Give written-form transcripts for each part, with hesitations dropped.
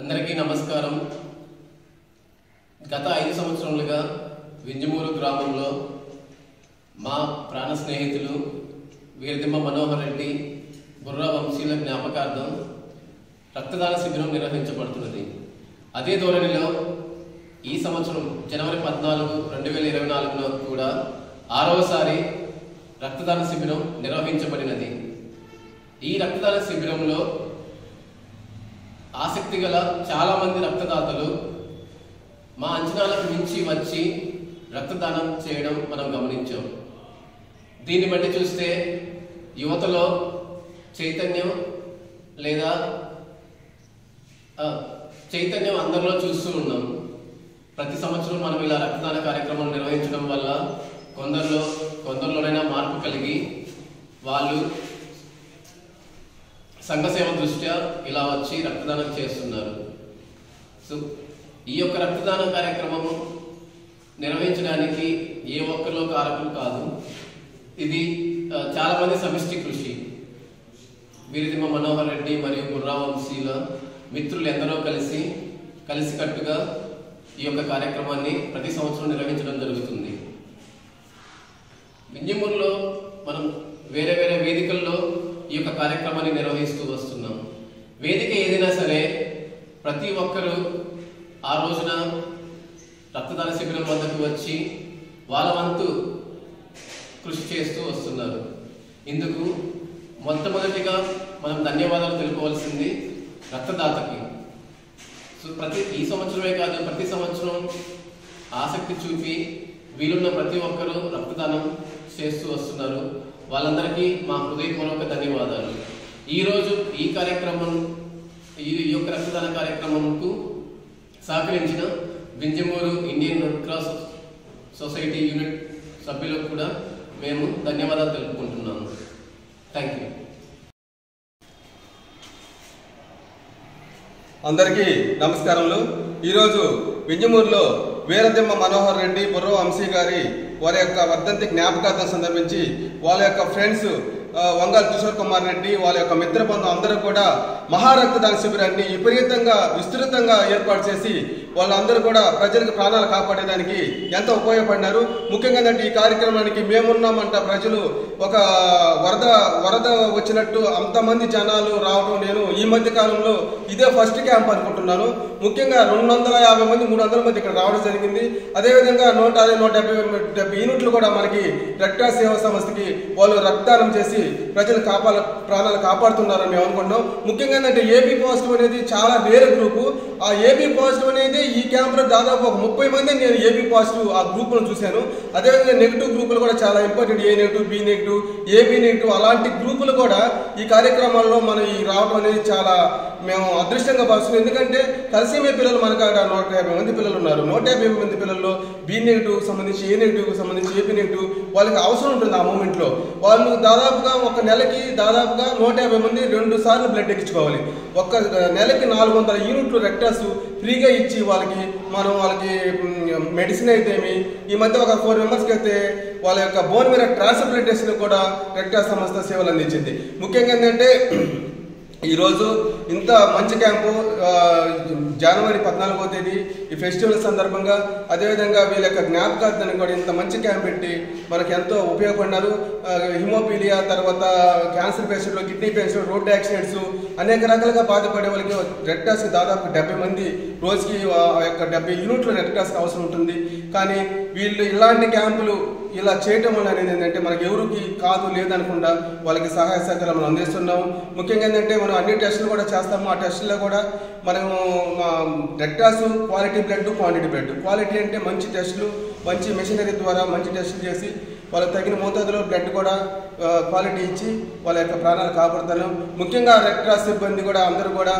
అందరికీ నమస్కారం। గత 5 సంవత్సరాలుగా వింజమూరు గ్రామంలో మా ప్రాణ స్నేహితులు వీరదిమ్మ మనోహర్ రెడ్డి బుర్రా వంశీల జ్ఞాపకార్థం రక్తదాన శిబిరం నిర్వహించబడుతున్నది। అదే ధోరణిలో ఈ సంవత్సరం జనవరి 14, 2024లో కూడా 6వసారి రక్తదాన శిబిరం నిర్వహించబడినది। ఈ రక్తదాన శిబిరంలో ఆసక్తి గల చాలా మంది రక్తదాతలు మా అంచనాలకు మించి వచ్చి రక్తదానం చేయడం మనం గమనించాం। దీన్ని బట్టి చూస్తే యువతలో చైతన్యం లేదా చైతన్యం అందరిలో చూస్తూ ఉన్నాం। ప్రతి సంవత్సరం మనం ఇలా రక్తదాన కార్యక్రమం నిర్వహించడం వల్ల కొందరిలోనైనా మార్పు కలిగి వాళ్ళు సంఘ సేవ దృష్ట్యా ఇలా వచ్చి రక్తదానం చేస్తున్నారు। సో ఈ యొక్క రక్తదాన కార్యక్రమం నిర్వహించడానికి ఏ ఒక్కరిలో కారకులు కాదు, ఇది చాలా మంది సమిష్టి కృషి। వీరదిమ్మ మనోహర్ రెడ్డి మరియు బుర్రా వంశీల మిత్రులు ఎందరో కలిసికట్టుగా ఈ యొక్క కార్యక్రమాన్ని ప్రతి సంవత్సరం నిర్వహించడం జరుగుతుంది। వింజమూరులో మనం వేరే వేరే వేదికల్లో ఈ యొక్క కార్యక్రమాన్ని నిర్వహిస్తూ వస్తున్నాం। వేదిక ఏదైనా సరే ప్రతి ఒక్కరూ ఆ రోజున రక్తదాన శిబిరం వద్దకు వచ్చి వాళ్ళ వంతు కృషి చేస్తూ వస్తున్నారు। ఇందుకు మొట్టమొదటిగా మనం ధన్యవాదాలు తెలుపవలసింది రక్తదాతకి। సో ఈ సంవత్సరమే కాదు, ప్రతి సంవత్సరం ఆసక్తి చూపి వీలున్న ప్రతి ఒక్కరూ రక్తదానం చేస్తూ వస్తున్నారు। వాళ్ళందరికీ మా హృదయపూర్వక ధన్యవాదాలు। ఈరోజు ఈ యొక్క రక్తదాన కార్యక్రమంకు సహకరించిన Vinjamuru Indian Red Cross society unit సభ్యులకు కూడా మేము ధన్యవాదాలు తెలుపుకుంటున్నాము। Thank you. అందరికీ నమస్కారములు। ఈరోజు వింజమూరులో వీరదిమ్మ మనోహర్ రెడ్డి బుర్రా వంశీ గారి వారి యొక్క వర్ధంతి జ్ఞాపకార్థం సందర్భించి వాళ్ళ యొక్క ఫ్రెండ్స్ వంగల్ కిషోర్ కుమార్ రెడ్డి వాళ్ళ యొక్క మిత్ర బృందం అందరూ కూడా మహారక్తదాన శిబిరాన్ని విస్తృతంగా ఏర్పాటు చేసి వాళ్ళందరూ కూడా ప్రజలకు ప్రాణాలు కాపాడేదానికి ఎంతో ఉపయోగపడినారు। ముఖ్యంగా ఏంటంటే ఈ కార్యక్రమానికి మేమున్నామంట ప్రజలు ఒక వరద వచ్చినట్టు అంతమంది జనాలు రావడం నేను ఈ మధ్య కాలంలో ఇదే ఫస్ట్ క్యాంప్ అనుకుంటున్నాను। ముఖ్యంగా 250 మంది 300 మంది ఇక్కడ రావడం జరిగింది। అదేవిధంగా 170 యూనిట్లు కూడా మనకి రెడ్ క్రాస్ సేవా సంస్థకి వాళ్ళు రక్తదానం చేసి ప్రజలు ప్రాణాలు కాపాడుతున్నారని మేము అనుకుంటున్నాం। ముఖ్యంగా ఏంటంటే ఏబీ పాజిటివ్ అనేది చాలా రేర్ గ్రూపు। ఆ ఏబీ పాజిటివ్ అనేది ఈ క్యాంప్లో దాదాపు ఒక 30 మంది నేను ఏబీ పాజిటివ్ ఆ గ్రూప్లను చూశాను। అదేవిధంగా నెగిటివ్ గ్రూపులు కూడా చాలా important, A negative, B negative, AB negative అలాంటి గ్రూపులు కూడా ఈ కార్యక్రమాల్లో మనం రావడం అనేది చాలా మేము అదృష్టంగా భావిస్తున్నాం। ఎందుకంటే తలసేమియా పిల్లలు మనకు 150 మంది పిల్లలు ఉన్నారు। 150 మంది పిల్లల్లో బి నెగిటివ్ సంబంధించి, ఏ నెగిటివ్ సంబంధించి, ఏబీ నెగిటివ్ వాళ్ళకి అవసరం ఉంటుంది ఆ మూమెంట్లో। వాళ్ళు దాదాపుగా ఒక నెలకి 150 మంది 2 సార్లు బ్లడ్ ఎక్కించుకోవాలి। ఒక నెలకి 400 యూనిట్లు రెడ్ క్రాస్ ఫ్రీగా ఇచ్చి వాళ్ళకి మెడిసిన్ అయితేమి, ఈ మధ్య ఒక 4 మెంబర్స్కి అయితే వాళ్ళ యొక్క బోన్ మీద ట్రాన్స్ప్లాంటేషన్ కూడా రెడ్ క్రాస్ సంస్థ సేవలు అందించింది। ముఖ్యంగా ఏంటంటే ఈరోజు ఇంత మంచి క్యాంపు జనవరి 14వ తేదీ ఈ ఫెస్టివల్ సందర్భంగా, అదేవిధంగా వీళ్ళ యొక్క జ్ఞాపకార్థాన్ని కూడా ఇంత మంచి క్యాంప్ పెట్టి మనకు ఎంతో ఉపయోగపడినారు। హిమోపీలియా, తర్వాత క్యాన్సర్ పేషెంట్లు, కిడ్నీ పేషెంట్లు, రోడ్ యాక్సిడెంట్స్ అనేక రకాలుగా బాధపడే వాళ్ళకి రెడ్ క్రాస్కి దాదాపు 70 మంది రోజుకి ఆ యొక్క 70 యూనిట్లు రెడ్ క్రాస్కి అవసరం ఉంటుంది। కానీ వీళ్ళు ఇలాంటి క్యాంపులు ఇలా చేయటం వల్ల అనేది ఏంటంటే మనకి ఎవరికి కాదు లేదనకుండా వాళ్ళకి సహాయ సహకారం అందిస్తున్నాము। ముఖ్యంగా ఏంటంటే మనం అన్ని టెస్టులు కూడా చేస్తాము। ఆ టెస్టుల్లో కూడా మనము red cross quality blood, quantity blood, quality అంటే మంచి టెస్టులు, మంచి మెషినరీ ద్వారా మంచి టెస్టులు చేసి వాళ్ళకి తగిన మోతాదులో బ్లడ్ కూడా క్వాలిటీ ఇచ్చి వాళ్ళ యొక్క ప్రాణాలు కాపాడుతాను। ముఖ్యంగా రెడ్ క్రాస్ సిబ్బంది కూడా అందరూ కూడా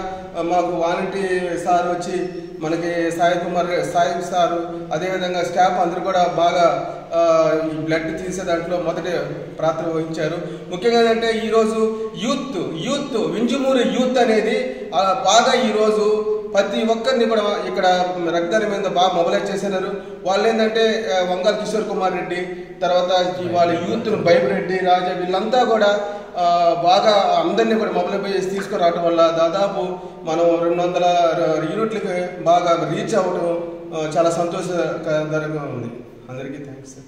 మాకు వాలంటీ సార్ వచ్చి మనకి సాయి సారు, అదేవిధంగా స్టాఫ్ అందరూ కూడా బాగా ఈ బ్లడ్ తీసే దాంట్లో మొదటి పాత్ర వహించారు। ముఖ్యంగా ఏంటంటే ఈరోజు యూత్ వింజమూరు యూత్ అనేది బాగా ఈరోజు ప్రతి ఒక్కరిని కూడా ఇక్కడ రక్తదానం మీద బాగా మొబలైజ్ చేసినారు. వాళ్ళు ఏంటంటే వంగాల కిషోర్ కుమార్ రెడ్డి, తర్వాత వాళ్ళ యూత్ను బైబిరెడ్డి, రాజా, వీళ్ళంతా కూడా బాగా అందరినీ కూడా మొబలైజ్ చేసి తీసుకురావడం వల్ల దాదాపు మనం 200 యూనిట్లకి బాగా రీచ్ అవ్వడం చాలా సంతోషకరంగా ఉంది. అందరికీ థ్యాంక్స్.